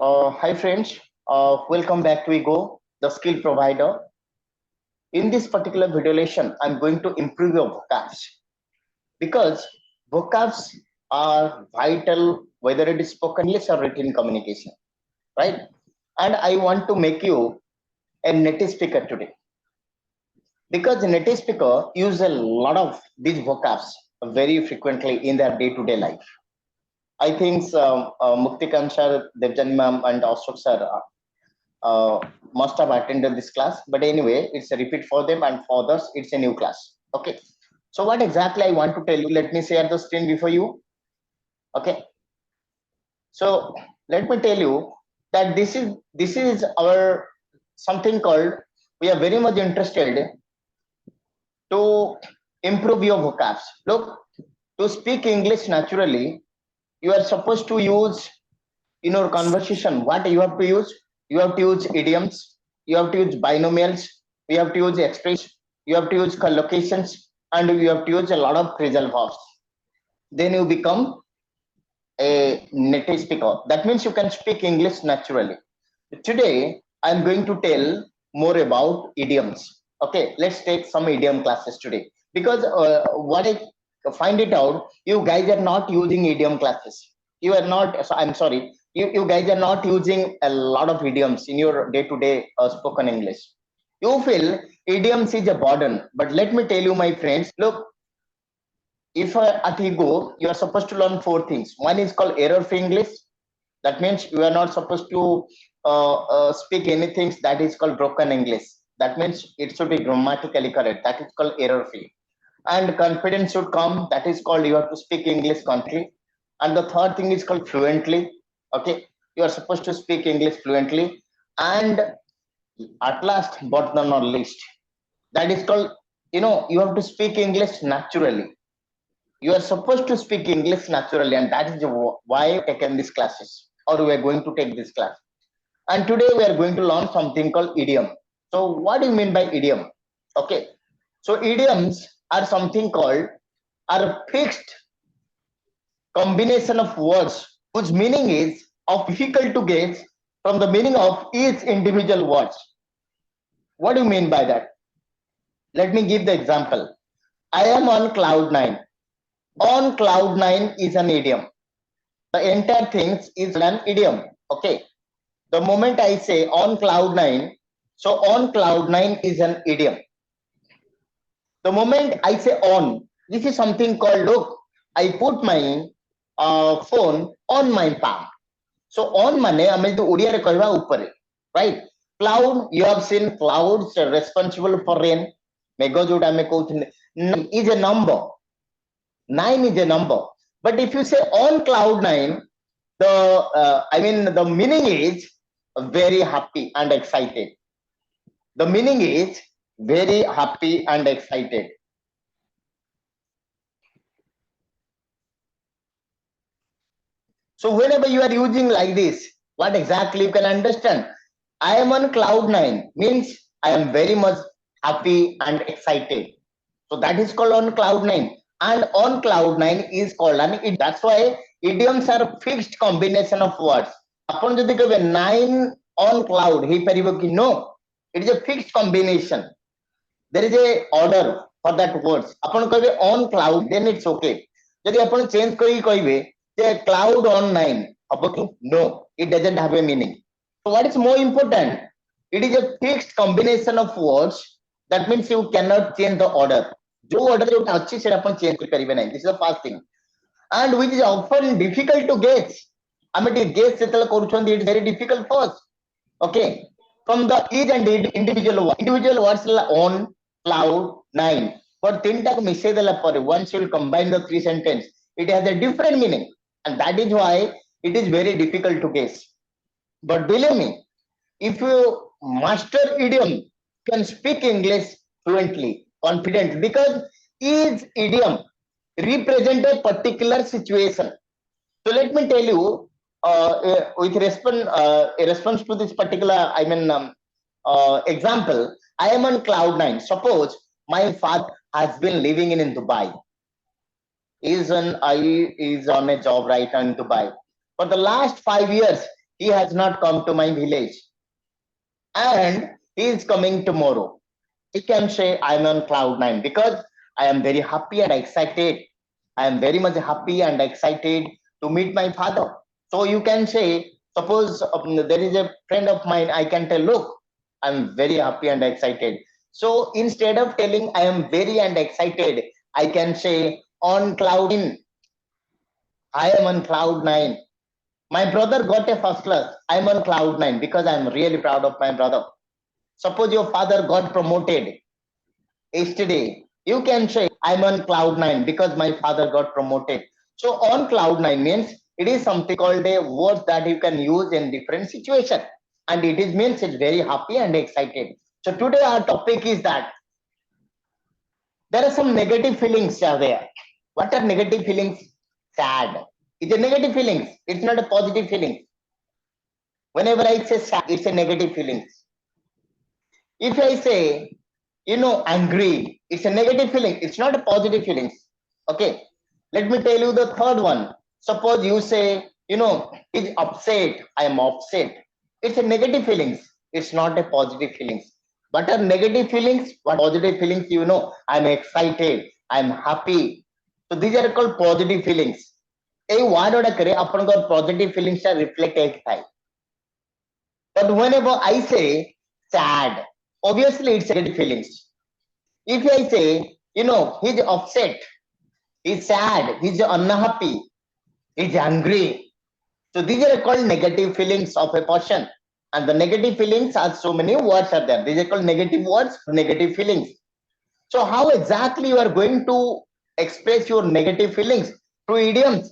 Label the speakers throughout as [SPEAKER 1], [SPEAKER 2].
[SPEAKER 1] Hi friends, welcome back to Ego, the skill provider. In this particular video lesson, I'm going to improve your vocabs because vocabs are vital whether it is spoken English or written communication, right? And I want to make you a native speaker today because native speaker use a lot of these vocabs very frequently in their day-to-day life. I think Muktikan sir, Devjan ma'am, and Ashok sir must have attended this class, but anyway, it's a repeat for them, and for others it's a new class. Okay, so what exactly I want to tell you, let me share the screen before you. Okay, so let me tell you that this is our something called, we are very much interested to improve your vocabs. Look, to speak English naturally, you are supposed to use in your conversation. What you have to use? You have to use idioms, you have to use binomials, you have to use expressions, you have to use collocations, and you have to use a lot of phrasal verbs. Then you become a native speaker. That means you can speak English naturally. Today I'm going to tell more about idioms. Okay, let's take some idiom classes today because what I find it out, you guys are not using idiom classes. You are not, so I'm sorry, you guys are not using a lot of idioms in your day-to-day spoken English. You feel idioms is a burden, but let me tell you, my friends, look, if at ego you are supposed to learn four things. One is called error free English. That means you are not supposed to speak anything that is called broken English. That means it should be grammatically correct. That is called error free. And confidence should come. That is called you have to speak English confidently. And the third thing is called fluently. Okay, you are supposed to speak English fluently. And at last, but not least, that is called, you have to speak English naturally. You are supposed to speak English naturally, and that is why I've taken these classes, or we are going to take this class. And today we are going to learn something called idiom. So what do you mean by idiom? Okay, so idioms are something called, are a fixed combination of words whose meaning is of difficult to guess from the meaning of each individual words. What do you mean by that? Let me give the example. I am on cloud nine. On cloud nine is an idiom. The entire thing is an idiom. Okay, the moment I say on cloud nine, so on cloud nine is an idiom. The moment I say on, this is something called, look, I put my phone on my palm. So on mane ame to odia re कहवा ऊपर, right? Cloud, you have seen clouds are responsible for rain. मेघ जोटा ame कहउथिले, is a number. 9 is a number. But if you say on cloud nine, the meaning is very happy and excited. The meaning is very happy and excited. So whenever you are using like this, what exactly you can understand? I am on cloud nine means I am very much happy and excited. So that is called on cloud nine. And on cloud nine is called an idiom. That's why idioms are fixed combination of words. Upon jodi kebe 9 on cloud, he paribo ki no. It is a fixed combination. There is a order for that words. Upon kebe on cloud, then it's okay. Jodi upon change kari kaibe, say cloud on 9. No, it doesn't have a meaning. So what is more important? It is a fixed combination of words. That means you cannot change the order. जो order जोटा अच्छी से अपन change करिवे नहीं. This is the first thing. And which is often difficult to guess. I mean, guess जेतले करूछन्ती, it is very difficult for us. Okay. From the each and individual words on cloud nine. But tinta को मिसे देला पर once you will combine the three sentence, it has a different meaning, and that is why it is very difficult to guess. But believe me, if you master idiom, you can speak English fluently, confidently, because each idiom represent a particular situation. So let me tell you, with a response to this particular, example, I am on cloud nine. Suppose my father has been living in Dubai. Is on a job right now in Dubai. For the last 5 years, he has not come to my village and he is coming tomorrow. You can say I'm on cloud nine because I am very happy and excited. I am very much happy and excited to meet my father. So you can say, suppose there is a friend of mine, I can tell, look, I'm very happy and excited. So instead of telling I am very and excited, I can say on cloud nine. I am on cloud nine. My brother got a first class. I'm on cloud nine because I'm really proud of my brother. Suppose your father got promoted yesterday, you can say I'm on cloud nine because my father got promoted. So on cloud nine means it is something called a word that you can use in different situations, and it is means it's very happy and excited. So today our topic is that there are some negative feelings are there. What are negative feelings? Sad. It's a negative feelings. It's not a positive feeling. Whenever I say sad, it's a negative feeling. If I say, angry, it's a negative feeling. It's not a positive feeling. Okay. Let me tell you the third one. Suppose you say, is upset. I am upset. It's a negative feelings. It's not a positive feelings. But are negative feelings? What positive feelings? I'm excited. I'm happy. So these are called positive feelings. এই word ওটা করে আপনার positive ফিলিংসটা reflect হয়ে থাকে but whenever I say sad, obviously it's negative feelings. If I say he's upset, he's sad, he's unhappy, he's angry, so these are called negative feelings of a person, and the negative feelings are so many words are there. These are called negative words, negative feelings. So how exactly you are going to express your negative feelings? Through idioms.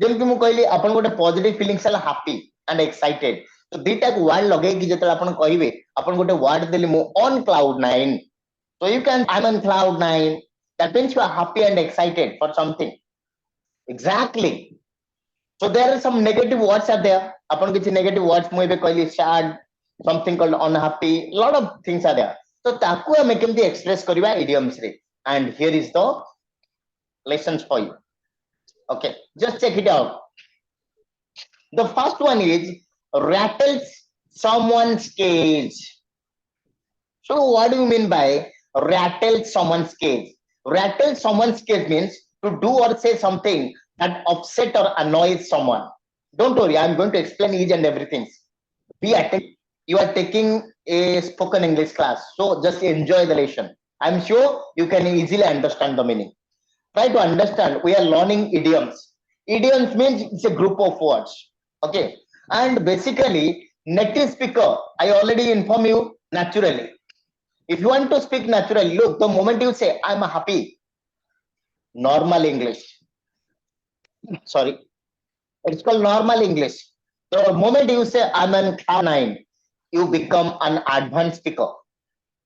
[SPEAKER 1] ଯେମିତି ମୁଁ କହିଲି ଆପଣ ଗୋଟେ positive feelings ହେଲା happy and excited ତ ଦିଟାକୁ ward ଲଗେଇକି ଯେତେବେଳେ ଆପଣ କହିବେ ଆପଣ ଗୋଟେ ୱାର୍ଡ ଦେଲି ମୁଁ on cloud nine so you can I'm on cloud nine. That means you are happy and excited for something. Exactly. So there are some negative words are there. Upon which negative words ମୁଁ ଏବେ କହିଲି sad, something called unhappy, lot of things are there. So ତାକୁ ଆମେ କେମିତି express କରିବା idioms ରେ, and here is the lessons for you. Okay, just check it out. The first one is rattles someone's cage. So what do you mean by rattle someone's cage? Rattle someone's cage means to do or say something that upset or annoys someone. Don't worry, I'm going to explain each and everything. You are taking a spoken English class, so just enjoy the lesson. I'm sure you can easily understand the meaning. Try to understand. We are learning idioms. Idioms means it's a group of words. Okay, and basically native speaker, I already inform you naturally. If you want to speak naturally, look, the moment you say I'm happy, normal English, sorry, it's called normal English. The moment you say I'm an cloud nine, you become an advanced speaker.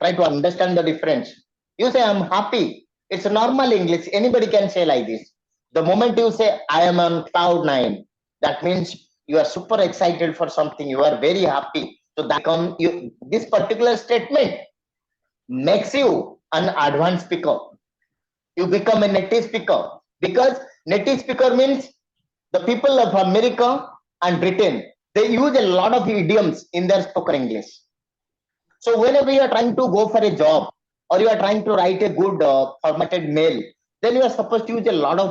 [SPEAKER 1] Try to understand the difference. You say I'm happy, it's normal English, anybody can say like this. The moment you say I am on cloud nine, that means you are super excited for something, you are very happy. So that come you this particular statement makes you an advanced speaker. You become a native speaker because native speaker means the people of America and Britain, they use a lot of idioms in their spoken English. So whenever you are trying to go for a job or you are trying to write a good formatted mail, then you are supposed to use a lot of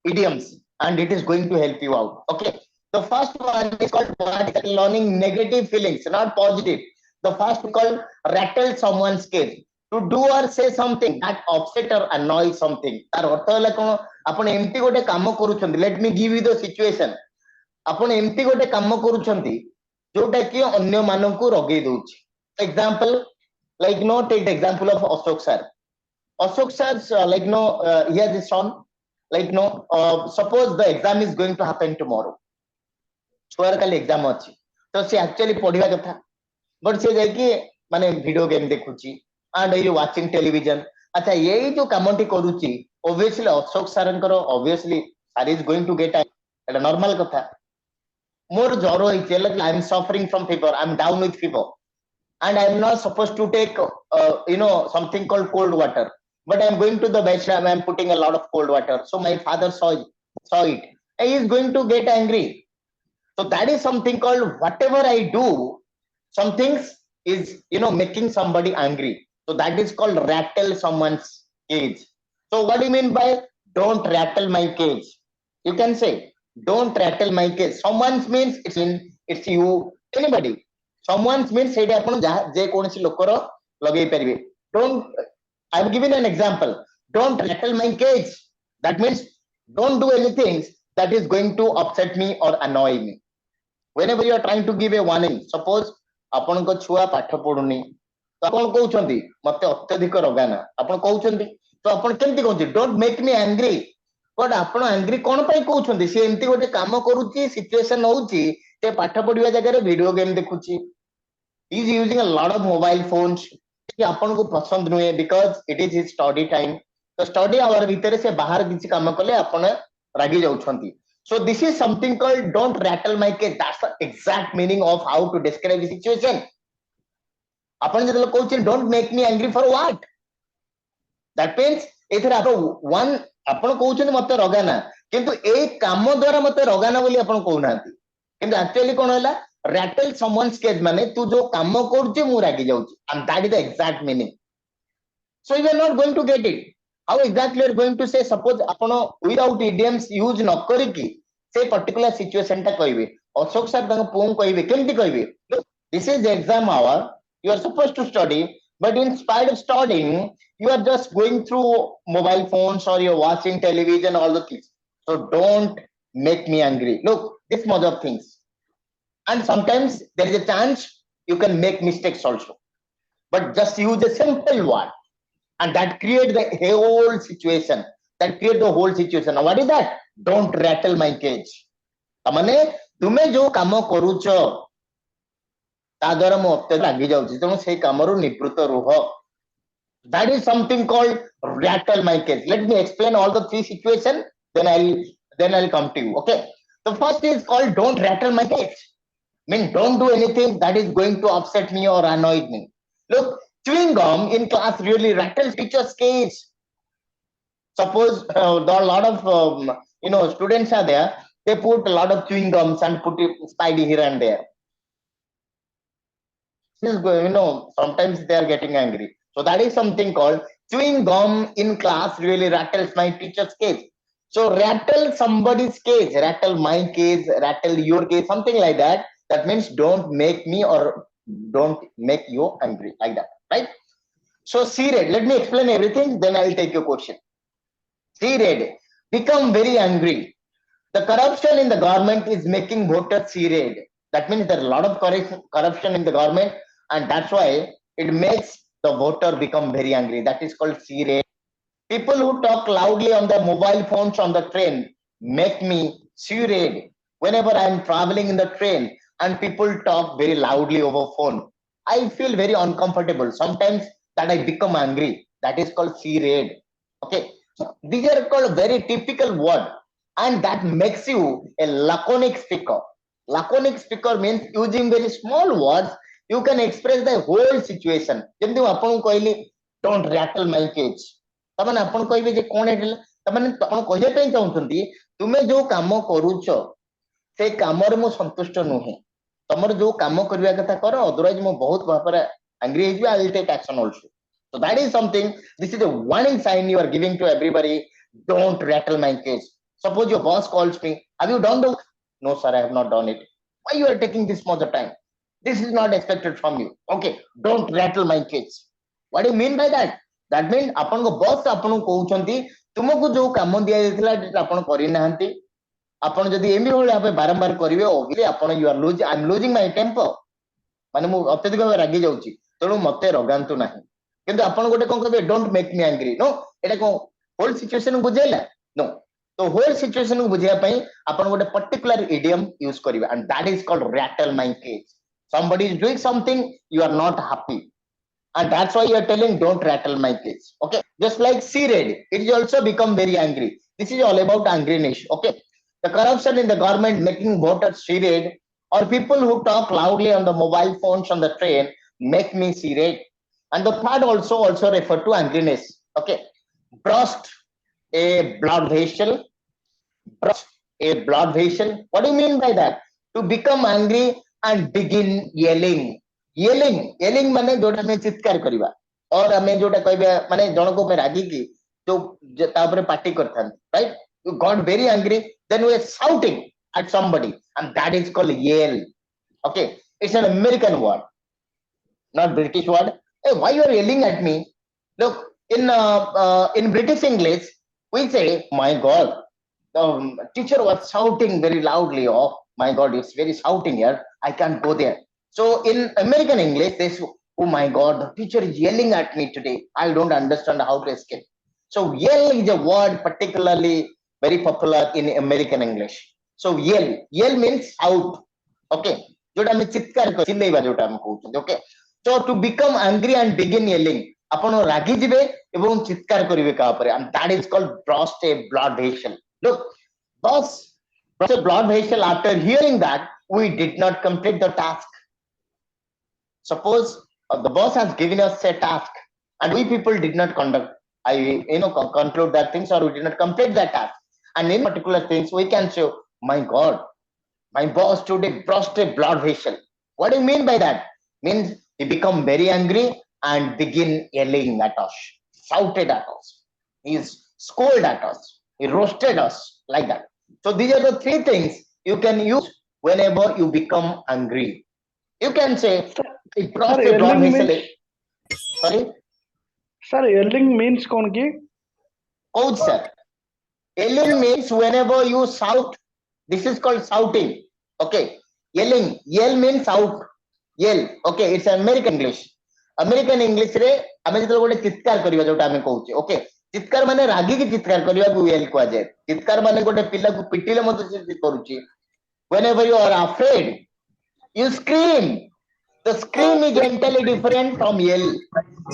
[SPEAKER 1] idioms and it is going to help you out. Okay. The first one is called learning negative feelings, not positive. The first called rattle someone's cage. To do or say something that upset or annoy something. ତାର ଅର୍ଥ ହେଲା କଣ ଆପଣ ଏମିତି ଗୋଟେ କାମ କରୁଛନ୍ତି, let me give you the situation. ଆପଣ ଏମିତି ଗୋଟେ କାମ କରୁଛନ୍ତି ଯୋଉଟା କି ଅନ୍ୟ ମାନଙ୍କୁ ରଗେଇ ଦଉଛି. Example, like take the example of Ashok sir. Ashok sir's he has a son, suppose the exam is going to happen tomorrow. ଛୁଆର କାଲି ଏକ୍ସାମ ଅଛି ତ ସେ ଆକ୍ଚୁଆଲି ପଢିବା କଥା ବଟ୍ ସେ ଯାଇକି ମାନେ ଭିଡିଓ ଗେମ୍ ଦେଖୁଛି and he watching television. ଆଚ୍ଛା ଏଇ ଯୋଉ କାମଟି କରୁଛି obviously ଅଶୋକ ସାରଙ୍କର obviously sir is going to get ଏଟା ନର୍ମାଲ କଥା. ମୋର ଜ୍ୱର ହେଇଛି ହେଲେ I am suffering from fever, I am down with fever and I am not supposed to take something called cold water, but I am going to the bedroom, I am putting a lot of cold water. So my father saw it and he is going to get angry. So that is something called whatever I do, some things is making somebody angry. So that is called rattle someone's cage. So what do you mean by don't rattle my cage? You can say don't rattle my cage. Someone's means it's you, anybody. Someone's means ସେଇଠି ଆପଣ ଯାହା ଯେକୌଣସି ଲୋକର ଲଗେଇ ପାରିବେ. Don't, I've given an example. Don't rattle my cage. That means don't do anything that is going to upset me or annoy me. Whenever you are trying to give a warning, suppose ଆପଣଙ୍କ ଛୁଆ ପାଠ ପଢୁନି ତ ଆପଣ କହୁଛନ୍ତି ମତେ ଅତ୍ୟଧିକ ରଗାନା, ଆପଣ କହୁଛନ୍ତି ତ ଆପଣ କେମିତି କହୁଛନ୍ତି ଡୋଣ୍ଟ ମେକ୍ ମି ଆଙ୍ଗ୍ରି, ବଟ୍ ଆପଣ ଆଙ୍ଗ୍ରି କଣ ପାଇଁ କହୁଛନ୍ତି? ସେ ଏମିତି ଗୋଟେ କାମ କରୁଛି, ସିଚୁଏସନ ହଉଛି, ସେ ପାଠ ପଢିବା ଜାଗାରେ ଭିଡିଓ ଗେମ୍ ଦେଖୁଛି, he is using a lot of mobile phones, ଆପଣଙ୍କୁ ପସନ୍ଦ ନୁହେଁ because it is his study time. ତ ଷ୍ଟଡି ଆୱାର ଭିତରେ ସେ ବାହାର କିଛି କାମ କଲେ ଆପଣ ରାଗି ଯାଉଛନ୍ତି. So this is something called don't rattle my cage. That's the exact meaning of how to describe the situation. ଆପଣ ଯେତେବେଳେ କହୁଛନ୍ତି don't make me angry for what? That means ଏଥିରେ ଆପଣ one ଆପଣ କହୁଛନ୍ତି ମତେ ରଗାନା, କିନ୍ତୁ ଏଇ କାମ ଦ୍ୱାରା ମତେ ରଗାନା ବୋଲି ଆପଣ କହୁନାହାନ୍ତି, କିନ୍ତୁ ଆକ୍ଚୁଆଲି କଣ ହେଲା rattle someone's cage ମାନେ ତୁ ଯୋଉ କାମ କରୁଛୁ ମୁଁ ରାଗି ଯାଉଛି, and that is the exact meaning. So you are not going to get it. How exactly you are going to say? Suppose ଆପଣ without idioms use ନ କରିକି ସେ particular situation ଟା କହିବେ, ଅଶୋକ ସାର୍ ତାଙ୍କ ପୁଅଙ୍କୁ କହିବେ, କେମିତି କହିବେ? Look, this is the exam hour, you are supposed to study, but in spite of studying you are just going through mobile phones or you're watching television, all the things. So don't make me angry. Look, this much of things. And sometimes there is a chance you can make mistakes also, but just use a simple word and that create the whole situation, that create the whole situation. Now what is that? Don't rattle my cage. ମାନେ ତୁମେ ଯୋଉ କାମ କରୁଛ ତା ଦ୍ୱାରା ମୁଁ ଅତ୍ୟଧିକ ରାଗି ଯାଉଛି, ତେଣୁ ସେଇ କାମରୁ ନିବୃତ୍ତ ରୁହ. That is something called rattle my cage. Let me explain all the three situations, then I'll come to you. Okay, the first is called don't rattle my cage. Mean don't do anything that is going to upset me or annoy me. Look, chewing gum in class really rattles teacher's cage. Suppose there are a lot of students are there, they put a lot of chewing gums and put it spidey here and there. Sometimes they are getting angry. So that is something called chewing gum in class really rattles my teacher's cage. So rattle somebody's cage, rattle my cage, rattle your cage, something like that. That means don't make me or don't make you angry, like that, right? So C-Red, let me explain everything, then I will take your question. C-Red, become very angry. The corruption in the government is making voters C-Red. That means there is a lot of corruption in the government, and that's why it makes the voter become very angry. That is called C-Red. People who talk loudly on their mobile phones on the train make me C-Red. Whenever I am traveling in the train and people talk very loudly over phone, I feel very uncomfortable. Sometimes that I become angry. That is called C-Red. Okay, so these are called very typical word, and that makes you a laconic speaker. Laconic speaker means using very small words you can express the whole situation. ଯେମିତି ମୁଁ ଆପଣଙ୍କୁ କହିଲି don't rattle my cage, ତାମାନେ ଆପଣ କହିବେ ଯେ କଣ ହେଇଥିଲା, ତାମାନେ ଆପଣ କହିବା ପାଇଁ ଚାହୁଁଛନ୍ତି ତୁମେ ଯୋଉ କାମ କରୁଛ ସେ କାମରେ ମୁଁ ସନ୍ତୁଷ୍ଟ ନୁହେଁ, ତମର ଯୋଉ କାମ କରିବା କଥା କର, otherwise ମୁଁ ବହୁତ ଭାବରେ angry ହେଇଯିବି, I will take action also. So that is something, this is a warning sign you are giving to everybody. Don't rattle my cage. Suppose your boss calls me, have you done the work? No sir, I have not done it. Why you are taking this much of time? This is not expected from you. Okay, don't rattle my cage. What do you mean by that? That means ଆପଣଙ୍କ boss ଆପଣଙ୍କୁ କହୁଛନ୍ତି ତୁମକୁ ଯୋଉ କାମ ଦିଆଯାଇଥିଲା ଆପଣ କରିନାହାନ୍ତି, ଆପଣ ଯଦି ଏମିତି ଭଳି ଭାବେ ବାରମ୍ବାର କରିବେ, obviously ଆପଣ I am losing my temper, ମାନେ ମୁଁ ଅତ୍ୟଧିକ ଭାବେ ରାଗି ଯାଉଛି, ତେଣୁ ମତେ ରଗାନ୍ତୁ ନାହିଁ. କିନ୍ତୁ ଆପଣ ଗୋଟେ କଣ କହିବେ don't make me angry. No, ଏଟା କଣ whole situation ବୁଝେଇଲା? No. ତ whole situation ବୁଝେଇବା ପାଇଁ ଆପଣ ଗୋଟେ particular idiom use କରିବେ, and that is called rattle my cage. Somebody is doing something, you are not happy, and that's why you are telling don't rattle my cage. Okay, just like C-Red, it is also become very angry. This is all about angriness. Okay, the corruption in the government making voters C-Red, or people who talk loudly on the mobile phones on the train make me C-Red. And the third also refer to angriness. Okay, burst a blood vessel, burst a blood vessel. What do you mean by that? To become angry and begin yelling. Yelling माने जोटा में चित्कार करिबा और हमें जोटा कहबे माने जणको में रागी की तो तापरे पार्टी करथन, right? You got very angry, then we are shouting at somebody, and that is called yell. Okay, it's an American word, not British word. Hey, why you are yelling at me? Look, in British English, we say, "My God, the teacher was shouting very loudly. Oh my God, it's very shouting here. I can't go there." So in American English, they say, "Oh my God, the teacher is yelling at me today. I don't understand how to escape." So yell is a word particularly very popular in American English. So yell means shout. Okay, जोटा हम चित्कार चिल्लेइबा जोटा हम कहउछन. Okay, so to become angry and begin yelling, ଆପଣ ରାଗି ଯିବେ ଏବଂ ଚିତ୍କାର କରିବେ କାହା ଉପରେ, and that is called burst a blood vessel. Look, burst a blood vessel after hearing that we did not complete the task. Suppose the boss has given us a task and we people did not conduct, I conclude that things, or we did not complete that task, and in particular things we can say, my God, my boss today burst a blood vessel. What do you mean by that? Means he become very angry and begin yelling at us, shouted at us, he's scolded at us, he roasted us, like that. So these are the three things you can use whenever you become angry. You can say, he
[SPEAKER 2] Sir,
[SPEAKER 1] burst a blood
[SPEAKER 2] yelling
[SPEAKER 1] vessel.
[SPEAKER 2] means
[SPEAKER 1] Sorry,
[SPEAKER 2] yelling means कौन की?
[SPEAKER 1] coach sir. Yelling means whenever you shout, this is called shouting. Okay. Yell means shout. Yell. Okay, it's American English. American English रे ଆମେ ଯେତେବେଳେ ଗୋଟେ ଚିତ୍କାର କରିବା ଯୋଉଟା ଆମେ କହୁଛେ, ଓକେ, ଚିତ୍କାର ମାନେ ରାଗିକି ଚିତ୍କାର କରିବାକୁ ୟେଲ୍ କୁହାଯାଏ. ଚିତ୍କାର ମାନେ ଗୋଟେ ପିଲାକୁ ପିଟିଲେ ମଧ୍ୟ ସେ କରୁଛି. Whenever you are afraid, you scream. The scream is entirely different from yell.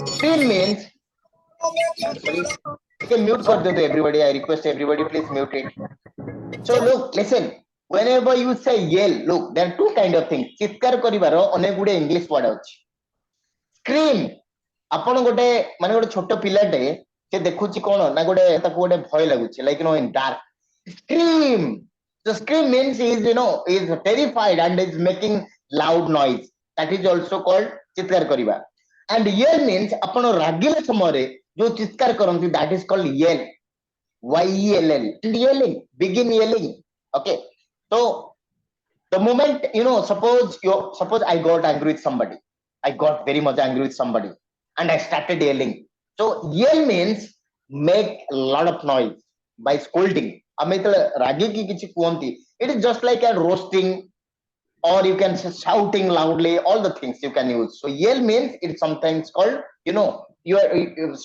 [SPEAKER 1] Scream means, sorry, okay, mute kar do everybody. I request everybody, please mute it. So look, listen. Whenever you say yell, look, there are two kind of things. ଚିତ୍କାର କରିବାର ଅନେକ ଗୁଡେ English word ଅଛି. ସ୍କ୍ରିମ୍, ଆପଣ ଗୋଟେ ମାନେ ଗୋଟେ ଛୋଟ ପିଲାଟେ ସେ ଦେଖୁଛି କଣ ନା ଗୋଟେ ତାକୁ ଗୋଟେ ଭୟ ଲାଗୁଛି, like in dark. Scream. The scream means he is is terrified and is making loud noise. That is also called ଚିତ୍କାର କରିବା. And yell means ଆପଣ ରାଗିଲା ସମୟରେ ଯୋଉ ଚିତ୍କାର କରନ୍ତି, that is called yell. YELL. And yelling, begin yelling. Okay, so the moment suppose I got angry with somebody, I got very much angry with somebody, and I started yelling. So yell means make a lot of noise by scolding. ଆମେ ଯେତେବେଳେ ରାଗିକି କିଛି କୁହନ୍ତି, it is just like a roasting, or you can say shouting loudly, all the things you can use. So yell means it's sometimes called,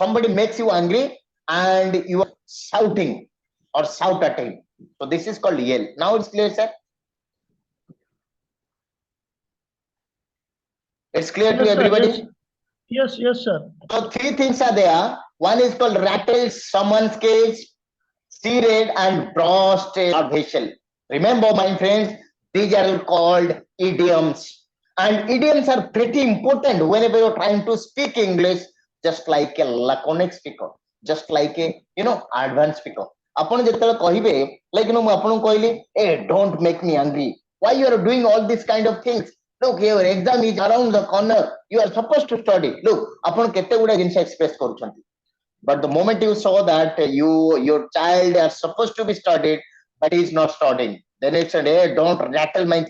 [SPEAKER 1] somebody makes you angry and you are shouting or shout at him. So this is called yell. Now it's clear, sir? It's clear to
[SPEAKER 2] Yes, sir.
[SPEAKER 1] everybody?
[SPEAKER 2] Yes, sir.
[SPEAKER 1] So three things are there. One is called rattle someone's cage, seared and burst a vessel. Remember, my friends, these are called idioms. And idioms are pretty important whenever you're trying to speak English, just like a laconic speaker, just like a advanced speaker. ଆପଣ ଯେତେବେଳେ କହିବେ, like ମୁଁ ଆପଣଙ୍କୁ କହିଲି, hey, don't make me angry. Why you are doing all these kind of things? Look, your exam is around the corner. You are supposed to study. Look, ଆପଣ କେତେ ଗୁଡା ଜିନିଷ express କରୁଛନ୍ତି. But the moment you saw that your child are supposed to be studied, but he is not studying, then it said, hey, don't rattle my.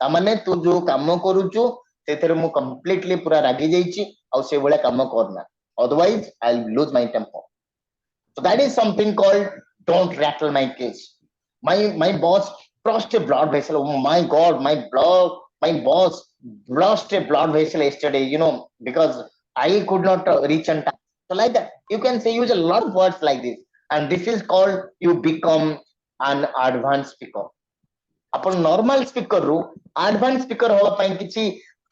[SPEAKER 1] ତାମାନେ ତୁ ଯୋଉ କାମ କରୁଛୁ ସେଥିରେ ମୁଁ completely ପୁରା ରାଗି ଯାଇଛି, ଆଉ ସେଇଭଳିଆ କାମ କରନା, otherwise I'll lose my temper. So that is something called don't rattle my cage. My boss burst a blood vessel. Oh my God, my boss burst a blood vessel yesterday, because I could not reach on time. So like that, you can say use a lot of words like this, and this is called you become an advanced speaker. ଆପଣ normal speaker ରୁ advanced speaker ହବା ପାଇଁ କିଛି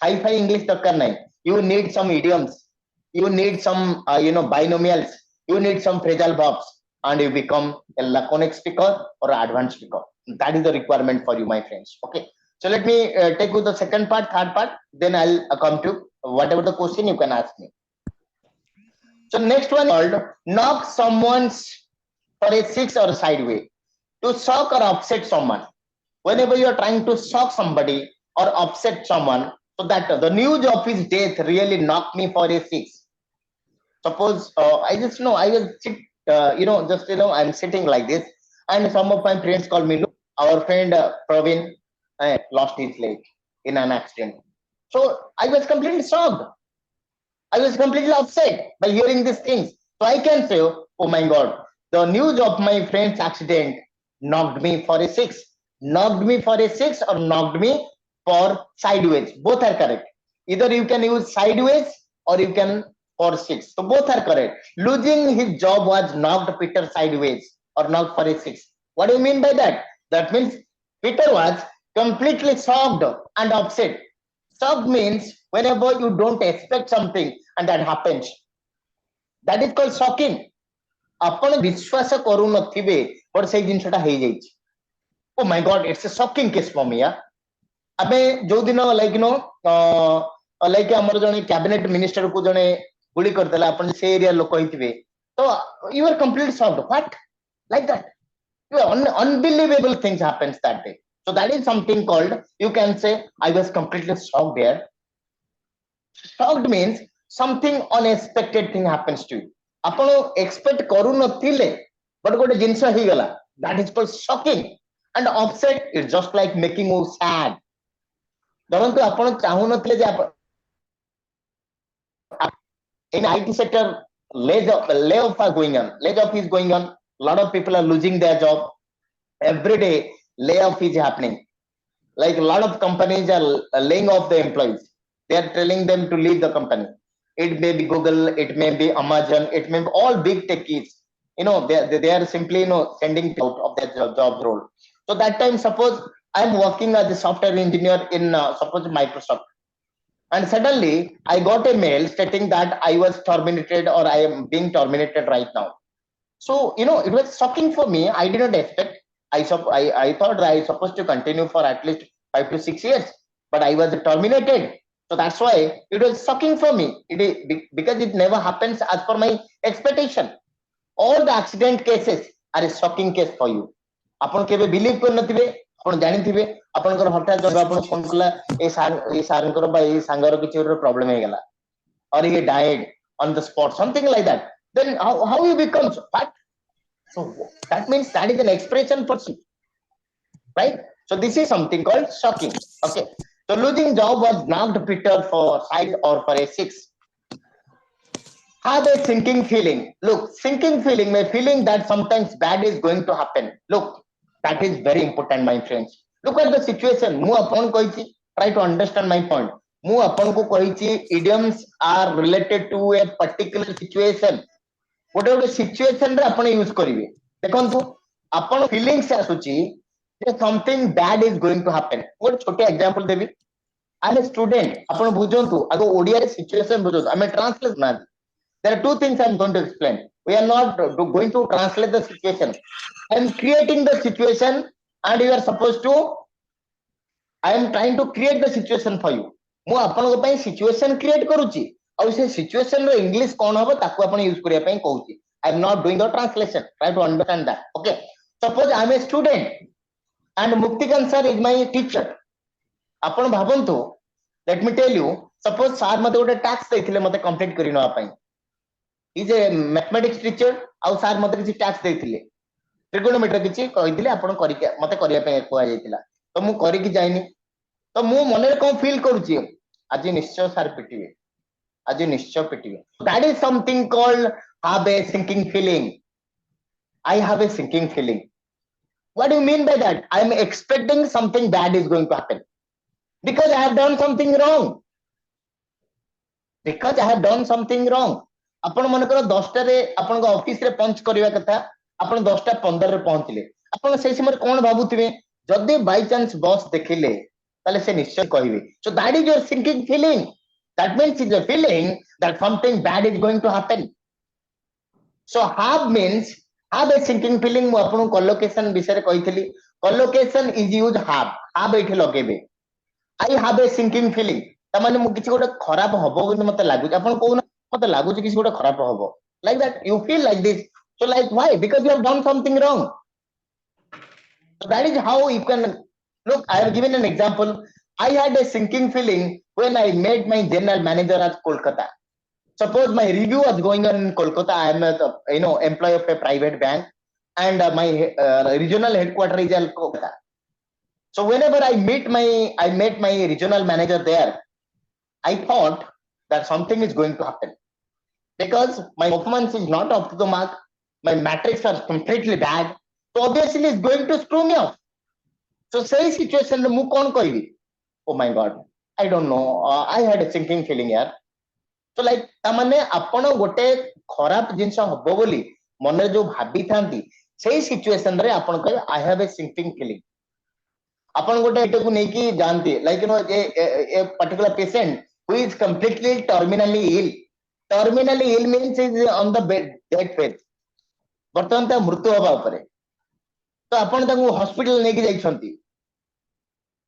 [SPEAKER 1] high-fi English ଦରକାର ନାହିଁ. You need some idioms, you need some binomials, you need some phrasal verbs, and you become a laconic speaker or advanced speaker. That is the requirement for you, my friends. Okay, so let me take you the second part, third part, then I'll come to whatever the question you can ask me. So next one is called knock someone's for a six or sideway. To shock or upset someone. whenever you are trying to shock somebody or upset someone, so that the news of his death really knocked me for a six. Suppose I just know I was just I'm sitting like this, and some of my friends call me. Look, our friend Praveen lost his leg in an accident. So I was completely shocked. I was completely upset by hearing these things. So I can say, oh my God, the news of my friend's accident knocked me for a six. Knocked me for a six or knocked me for sideways. Both are correct. Either you can use sideways or you can for six. So both are correct. Losing his job was knocked Peter sideways or knocked for a six. What do you mean by that? That means Peter was completely shocked and upset. Shocked means whenever you don't expect something and that happens. That is called shocking. ଆପଣ ବିଶ୍ୱାସ କରୁନଥିବେ ବଟ ସେଇ ଜିନିଷଟା ହେଇଯାଇଛି. ଓ ମାଇ ଗଡ it's a ସକିଂ case ଫର ମି. ଆମେ ଯୋଉଦିନ like ଆମର ଜଣେ କ୍ୟାବିନେଟ ମିନିଷ୍ଟରକୁ ଜଣେ ଗୁଳି କରିଦେଲା, ଆପଣ ସେ ଏରିଆ ଲୋକ ହେଇଥିବେ, ତ you are completely sucked. What like that? Unbelievable things happens that day. So that is something called, you can say, I was completely shocked there. Shocked means something unexpected thing happens to you. ଆପଣ expect କରୁନଥିଲେ ବଟ ଗୋଟେ ଜିନିଷ ହେଇଗଲା, that is called shocking. And upset is just like making you sad. ଧରନ୍ତୁ ଆପଣ ଚାହୁଁନଥିଲେ ଯେ in IT sector layoff are going on, layoff is going on, lot of people are losing their job every day. Layoff is happening, like a lot of companies are laying off the employees. They are telling them to leave the company. It may be Google, it may be Amazon, it may be all big techies. They are simply sending out of their job role. So that time, suppose I'm working as a software engineer in suppose Microsoft, and suddenly I got a mail stating that I was terminated or I am being terminated right now. So it was shocking for me. I did not expect. I thought I was supposed to continue for at least 5 to 6 years, but I was terminated. So that's why it was shocking for me. Because it never happens as per my expectation. All the accident cases are a shocking case for you. ଆପଣ କେବେ believe କରିନଥିବେ, ଆପଣ ଜାଣିଥିବେ ଆପଣଙ୍କର ହଠାତ୍ ଆପଣ phone କଲା ଏ ସାରଙ୍କର ବା ଏ ସାଙ୍ଗର କିଛି ଗୋଟେ ପ୍ରୋବ୍ଲେମ ହେଇଗଲା, or he died on the spot, something like that. Then how you become what? So that means that is an expression for you, right? So this is something called shocking. Okay. So losing job was knocked Peter for 5 or for a 6. Have a sinking feeling. Look, sinking feeling, my feeling that sometimes bad is going to happen. Look, that is very important, my friends. Look at the situation. Try to understand my point. Idioms are related to a particular situation. ଗୋଟେ ଗୋଟେ situation ରେ ଆପଣ use କରିବେ. ଦେଖନ୍ତୁ, ଆପଣ feelings ଆସୁଛି ଯେ something bad is going to happen. ଗୋଟେ ଛୋଟ ଏକ୍ସାମ୍ପଲ ଦେବି. ଆମେ ଷ୍ଟୁଡେଣ୍ଟ, ଆପଣ ବୁଝନ୍ତୁ, ଆଗ ଓଡିଆରେ ସିଚୁଏସନ ବୁଝନ୍ତୁ, ଆମେ ଟ୍ରାନ୍ସଲେଟ ନାହାନ୍ତି. There are two things I'm going to explain. We are not going to translate the situation. I'm creating the situation and you are supposed to, I am trying to create the situation for you. ମୁଁ ଆପଣଙ୍କ ପାଇଁ situation create କରୁଛି, ଆଉ ସେ situation ର English କଣ ହବ ତାକୁ ଆପଣ ୟୁଜ କରିବା ପାଇଁ କହୁଛି. I am not doing the translation. Try to understand that. Okay. Suppose I am a student and Muktikan sir is my teacher. ଆପଣ ଭାବନ୍ତୁ, let me tell you, suppose sir ମତେ ଗୋଟେ ଟାସ୍କ ଦେଇଥିଲେ ମତେ କମ୍ପ୍ଲିଟ କରି ନେବା ପାଇଁ. Is a mathematics teacher, ଆଉ sir ମତେ କିଛି ଟାସ୍କ ଦେଇଥିଲେ, ଟ୍ରିଗୋନୋମେଟ୍ରି କିଛି କହିଥିଲେ, ଆପଣ କରିକି ମତେ କରିବା ପାଇଁ କୁହାଯାଇଥିଲା, ତ ମୁଁ କରିକି ଯାଇନି. ତ ମୁଁ ମନରେ କଣ ଫିଲ୍ କରୁଛି, ଆଜି ନିଶ୍ଚୟ ସାର୍ ପିଟିବେ, ଆଜି ନିଶ୍ଚୟ ପିଟିବେ. That is something called have a sinking feeling. I have a sinking feeling. What do you mean by that? I am expecting something bad is going to happen because I have done something wrong. Because I have done something wrong. ଆପଣ ମନେକର 10ଟାରେ ଆପଣଙ୍କ ଅଫିସରେ ପଞ୍ଚ କରିବା କଥା, ଆପଣ 10:15ରେ ପହଞ୍ଚିଲେ, ଆପଣ ସେଇ ସମୟରେ କଣ ଭାବୁଥିବେ? ଯଦି ବାଇ ଚାନ୍ସ ବସ୍ ଦେଖିଲେ ତାହେଲେ ସେ ନିଶ୍ଚୟ କହିବେ. So that is your sinking feeling. That means it's a feeling that something bad is going to happen. So have means have a sinking feeling. ମୁଁ ଆପଣଙ୍କୁ collocation ବିଷୟରେ କହିଥିଲି. Collocation is use have. have ଏଠି ଲଗେଇବେ. I have a sinking feeling. ତାମାନେ ମୁଁ କିଛି ଗୋଟେ ଖରାପ ହବ ବୋଲି ମତେ ଲାଗୁଛି. ଆପଣ କହୁନା ମତେ ଲାଗୁଛି କିଛି ଗୋଟେ ଖରାପ ହବ. Like that, you feel like this. So like why? Because you have done something wrong. So that is how you can Look, I have given an example. I had a sinking feeling when I met my general manager at Kolkata. Suppose my review was going on in Kolkata. I am a employee of a private bank, and my regional headquarters is in Kolkata. So whenever I met my regional manager there, I thought that something is going to happen because my performance is not up to the mark. My metrics are completely bad. So obviously it's going to screw me off. So say situation ମୁଁ କଣ କହିବି? Oh my god, I don't know. I had a sinking feeling here. So like ତାମାନେ ଆପଣ ଗୋଟେ ଖରାପ ଜିନିଷ ହବ ବୋଲି ମନରେ ଯୋଉ ଭାବିଥାନ୍ତି ସେଇ ସିଚୁଏସନ ରେ ଆପଣ କହିବେ I have a sinking feeling. ଆପଣ ଗୋଟେ ଏଟାକୁ ନେଇକି ଜାଣନ୍ତି like a particular patient who is completely terminally ill. Terminally ill means is on the bed dead phase. ବର୍ତ୍ତମାନ ତା ମୃତ୍ୟୁ ହବା ଉପରେ ତ ଆପଣ ତାଙ୍କୁ ହସ୍ପିଟାଲ ନେଇକି ଯାଇଛନ୍ତି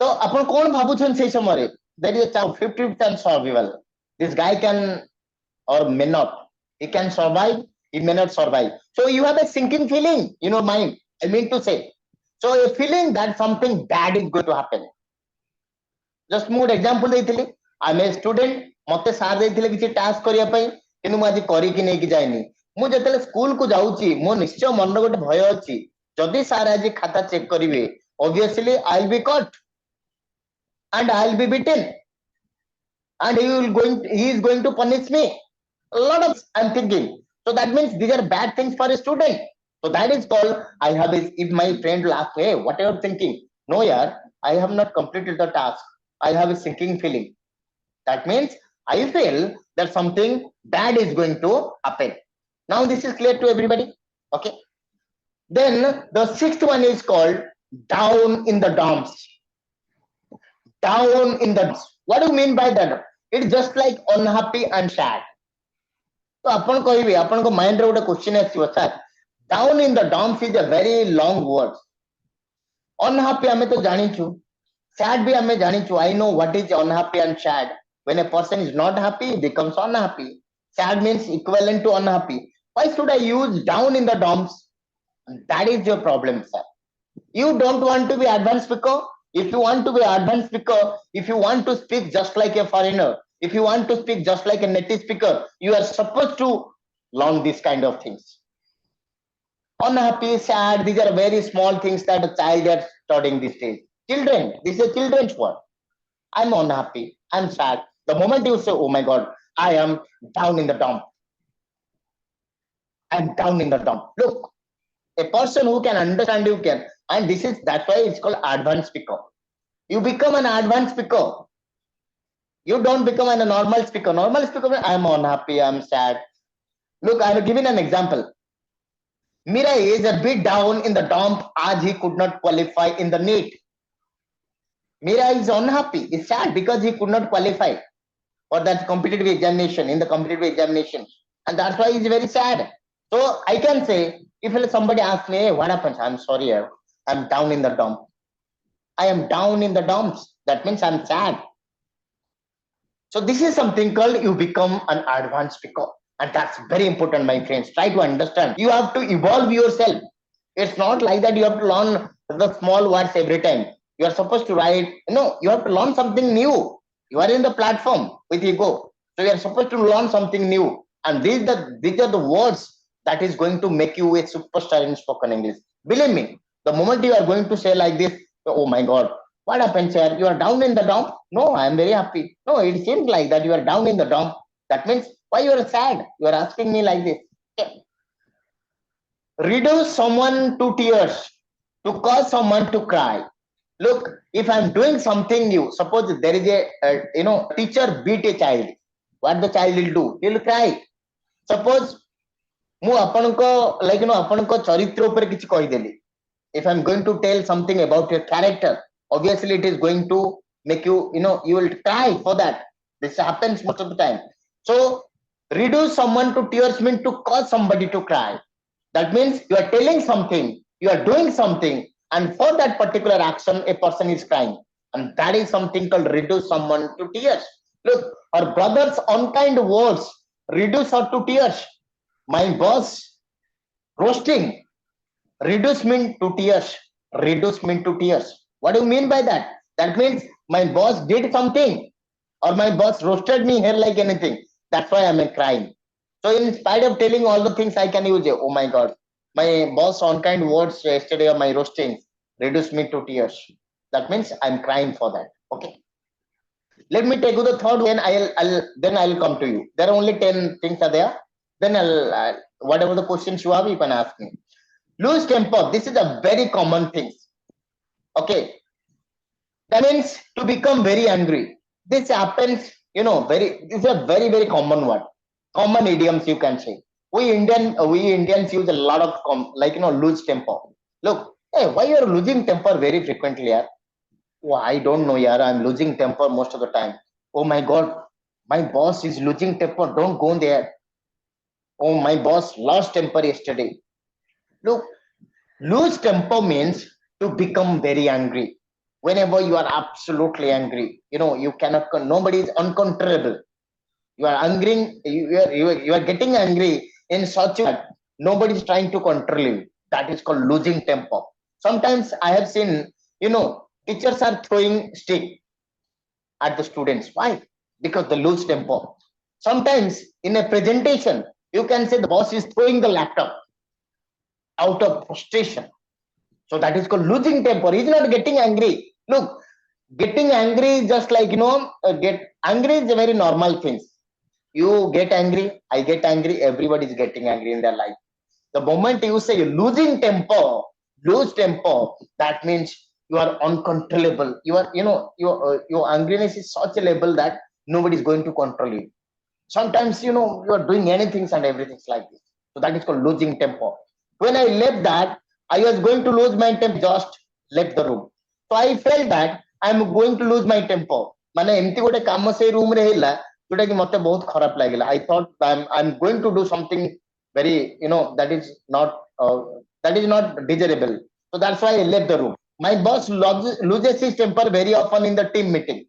[SPEAKER 1] ତ ଆପଣ କଣ ଭାବୁଛନ୍ତି ସେଇ ସମୟରେ there is a 50% survival. This guy can or may not. He can survive, he may not survive. So you have a sinking feeling in your mind. I mean to say. So a feeling that something bad is going to happen. Just ମୁଁ ଗୋଟେ example ଦେଇଥିଲି ଆମେ student ମତେ sir ଦେଇଥିଲେ କିଛି task କରିବା ପାଇଁ କିନ୍ତୁ ମୁଁ ଆଜି କରିକି ନେଇକି ଯାଇନି ମୁଁ ଯେତେବେଳେ ସ୍କୁଲକୁ ଯାଉଛି ମୋ ନିଶ୍ଚୟ ମନରେ ଗୋଟେ ଭୟ ଅଛି ଯଦି ସାର୍ ଆଜି ଖାତା ଚେକ୍ କରିବେ obviously I'll be caught and I'll be beaten and he is going to punish me a lot of I'm thinking so that means these are bad things for a student so that is called I have if my friend will ask hey what are you thinking no yaar I have not completed the task I have a sinking feeling that means I feel that something bad is going to happen now this is clear to everybody okay then the sixth one is called down in the dumps down in the dumps what do you mean by that it's just like unhappy and sad तो अपन कहबे अपन को mind रे गोटे question आसीबो sir down in the dumps is a very long word unhappy हमें तो जानी छु sad भी हमें जानी छु I know what is unhappy and sad when a person is not happy he becomes unhappy sad means equivalent to unhappy why should I use down in the dumps that is your problem sir you don't want to be advanced speaker if you want to be advanced speaker if you want to speak just like a foreigner if you want to speak just like a native speaker you are supposed to learn these kind of things unhappy sad these are very small things that a child is studying these days children this is a children's word I'm unhappy I'm sad the moment you say oh my god I am down in the dump I'm down in the dump look a person who can understand you can and this is that's why it's called advanced speaker you become an advanced speaker you don't become a normal speaker normal speaker I'm unhappy I'm sad look I'm giving an example Mira is a bit down in the dump as he could not qualify in the NEET Mira is unhappy is sad because he could not qualify for that competitive examination in the competitive examination and that's why he's very sad so I can say if somebody asks me hey, what happens I'm sorry I'm down in the dump I am down in the dumps that means I'm sad so this is something called you become an advanced speaker and that's very important my friends try to understand you have to evolve yourself it's not like that you have to learn the small words every time you are supposed to write no you have to learn something new you are in the platform with ego so you are supposed to learn something new and these are the words that is going to make you a superstar in spoken English believe me the moment you are going to say like this oh my god what happens here you are down in the dump no I am very happy no it seems like that you are down in the dump that means why you are sad you are asking me like this okay. Reduce someone to tears to cause someone to cry look if I'm doing something new suppose there is a teacher beat a child what the child will do he'll cry suppose ମୁଁ ଆପଣଙ୍କ like ଆପଣଙ୍କ ଚରିତ୍ର ଉପରେ କିଛି କହିଦେଲି if I'm going to tell something about your character obviously it is going to make you you will cry for that this happens most of the time so reduce someone to tears means to cause somebody to cry that means you are telling something you are doing something and for that particular action a person is crying and that is something called reduce someone to tears look our brother's unkind words reduce her to tears my boss roasting reduce mean to tears reduce mean to tears What do you mean by that? That means my boss did something, or my boss roasted me here like anything. That's why I'm crying. So in spite of telling all the things, I can use it. Oh my God, my boss unkind words yesterday or my roasting reduced me to tears. That means I'm crying for that. Okay. Let me take you the third one. I'll come to you. There are only 10 things are there. Then whatever the questions you have, you can ask me. Lose temper. This is a very common thing. Okay. That means to become very angry. This happens, this is a very, very common word. Common idioms you can say. We Indians use a lot of lose temper. Look, hey, why you're losing temper very frequently, yaar? Oh, I don't know, yaar. I'm losing temper most of the time. Oh my God, my boss is losing temper. Don't go there. Oh, my boss lost temper yesterday. Look, lose temper means to become very angry. Whenever you are absolutely angry, you cannot, nobody is uncontrollable. You are angry, you are getting angry in such a way that nobody is trying to control you. That is called losing temper. Sometimes I have seen, teachers are throwing stick at the students. Why? Because they lose temper. Sometimes in a presentation, you can say the boss is throwing the laptop out of frustration. So that is called losing temper. He's not getting angry. Look, getting angry is just like, get angry is a very normal thing. You get angry, I get angry, everybody is getting angry in their life. The moment you say you're losing temper, lose temper, that means you are uncontrollable. You are, your angriness is such a level that nobody is going to control you. Sometimes, you are doing anything and everything's like this. So that is called losing temper. When I left that, I was going to lose my temper, just left the room. So I felt that I'm going to lose my temper. ମାନେ ଏମିତି ଗୋଟେ କାମ ସେଇ room ରେ ହେଲା ଯୋଉଟା କି ମତେ ବହୁତ ଖରାପ ଲାଗିଲା. I thought I'm going to do something very, that is not desirable. So that's why I left the room. My boss loses his temper very often in the team meeting.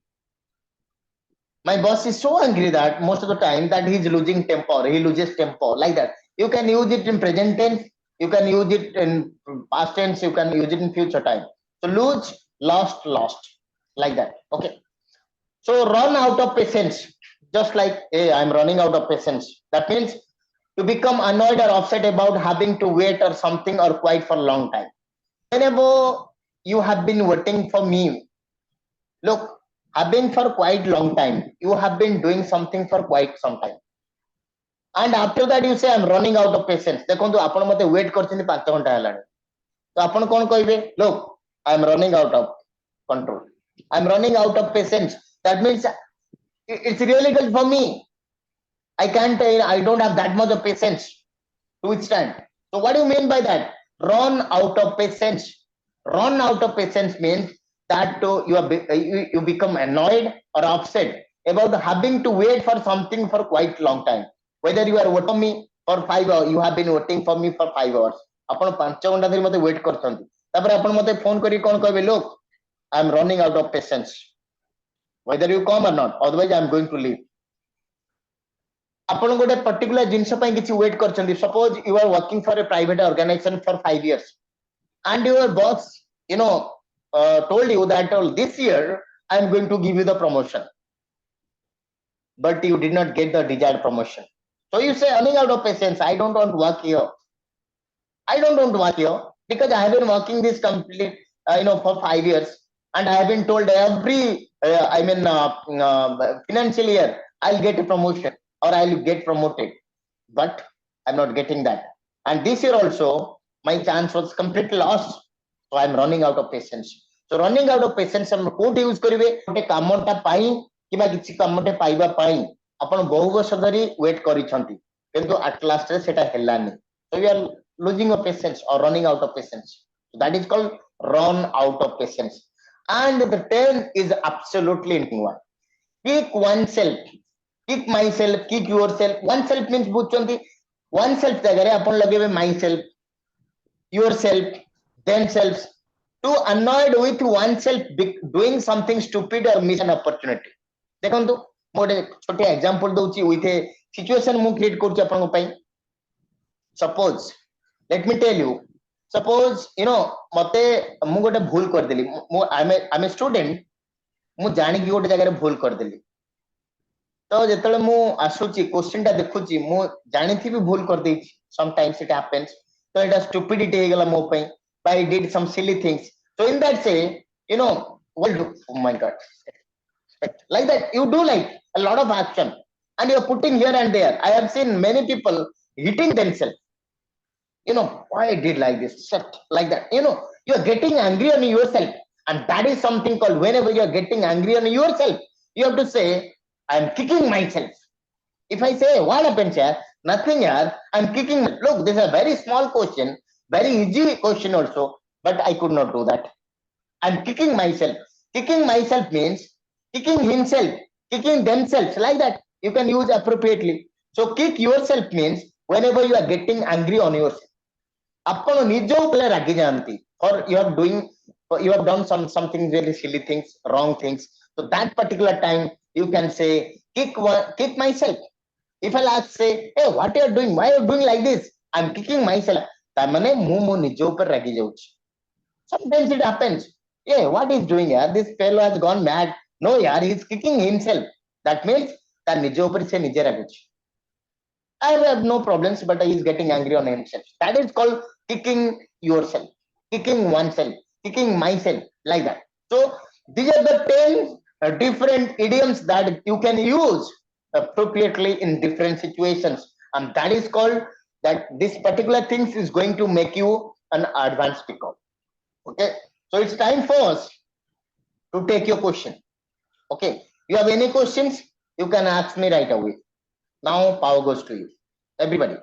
[SPEAKER 1] My boss is so angry that most of the time that he's losing temper, he loses temper like that. You can use it in present tense, you can use it in past tense, you can use it in future time. So lose, lost, like that. Okay. So run out of patience, just like, hey, I'm running out of patience. That means to become annoyed or upset about having to wait or something or quiet for a long time. Whenever you have been waiting for me, look, I've been for quite long time. You have been doing something for quite some time. And after that you say I'm running out of patience. ଦେଖନ୍ତୁ ଆପଣ ମତେ wait କରିଛନ୍ତି 5 ଘଣ୍ଟା ହେଲାଣି. ତ ଆପଣ କଣ କହିବେ? Look, I'm running out of control. I'm running out of patience. That means it's really good for me. I don't have that much of patience to withstand. So what do you mean by that? Run out of patience. Run out of patience means that you become annoyed or upset about having to wait for something for quite long time. Whether you are waiting for me for 5 hours, you have been waiting for me for 5 hours. ଆପଣ 5 ଘଣ୍ଟା ଧରି ମତେ wait କରୁଛନ୍ତି. ତାପରେ ଆପଣ ମତେ phone କରି କଣ କହିବେ? Look, I'm running out of patience. Whether you come or not, otherwise I'm going to leave. ଆପଣ ଗୋଟେ particular ଜିନିଷ ପାଇଁ କିଛି ୱେଟ୍ କରିଛନ୍ତି. Suppose you are working for a private organization for 5 years and your boss, told you that this year I'm going to give you the promotion, but you did not get the desired promotion. So you say, running out of patience, I don't want to work here. I don't want to work here because I have been working this complete, for 5 years, and I have been told every, financial year I'll get a promotion or I'll get promoted, but I'm not getting that. And this year also, my chance was completely lost. So I'm running out of patience. So running out of patience, ଆମେ କୋଉଠି use କରିବେ? ଗୋଟେ କାମଟା ପାଇଁ କିମ୍ବା କିଛି କାମଟେ ପାଇବା ପାଇଁ ଆପଣ ବହୁ ବର୍ଷ ଧରି ୱେଟ୍ କରିଛନ୍ତି, କିନ୍ତୁ at last ରେ ସେଟା ହେଲାନି. So you are losing your patience or running out of patience. So that is called run out of patience. And the 10 is absolutely one. Kick oneself, kick myself, kick yourself. Oneself means ବୁଝୁଛନ୍ତି, oneself ଜାଗାରେ ଆପଣ ଲଗେଇବେ myself, yourself, themselves. To annoyed with oneself doing something stupid or miss an opportunity. ଦେଖନ୍ତୁ ମୁଁ ଗୋଟେ ଛୋଟିଆ example ଦଉଛି with a situation ମୁଁ କ୍ରିଏଟ କରୁଛି ଆପଣଙ୍କ ପାଇଁ. Suppose, let me tell you, suppose ମତେ ମୁଁ ଗୋଟେ ଭୁଲ କରିଦେଲି, ମୁଁ I'm a student, ମୁଁ ଜାଣିକି ଗୋଟେ ଜାଗାରେ ଭୁଲ କରିଦେଲି। ତ ଯେତେବେଳେ ମୁଁ ଆସୁଛି କ୍ୱେଶ୍ଚିନ୍ ଟା ଦେଖୁଛି, ମୁଁ ଜାଣିଥିବି ଭୁଲ କରିଦେଇଛି, sometimes it happens, ତ ଏଟା stupidity ହେଇଗଲା ମୋ ପାଇଁ, but I did some silly things. So in that say, you know what do, oh my god, like that you do like a lot of action and you're putting here and there. I have seen many people hitting themselves, why I did like this, like that, you're getting angry on yourself. And that is something called, whenever you're getting angry on yourself, you have to say, I'm kicking myself. If I say, what happens here? Nothing here, I'm kicking. Look, this is a very small question, very easy question also, but I could not do that. I'm kicking myself. Kicking myself means kicking himself, kicking themselves, like that. You can use appropriately. So kick yourself means whenever you are getting angry on yourself. ଆପଣ ନିଜ ଉପରେ ରାଗି ଯାଆନ୍ତି, or you have done something really silly things, wrong things. So that particular time you can say, kick myself. If I'll ask, say, hey, what you are doing, why you are doing like this, I'm kicking myself, ତା ମାନେ ମୁଁ ମୋ ନିଜ ଉପରେ ରାଗି ଯାଉଛି। Sometimes it happens, yeah, what is doing here, this fellow has gone mad, no yaar, he is kicking himself. That means ତା ନିଜ ଉପରେ ସେ ନିଜେ ରାଗୁଛି। I have no problems, but he is getting angry on himself. That is called kicking yourself, kicking oneself, kicking myself, like that. So these are the 10 different idioms that you can use appropriately in different situations. And that is called, that this particular things is going to make you an advanced speaker. Okay. So it's time for us to take your question. Okay. You have any questions? You can ask me right away. Now power goes to you. Everybody.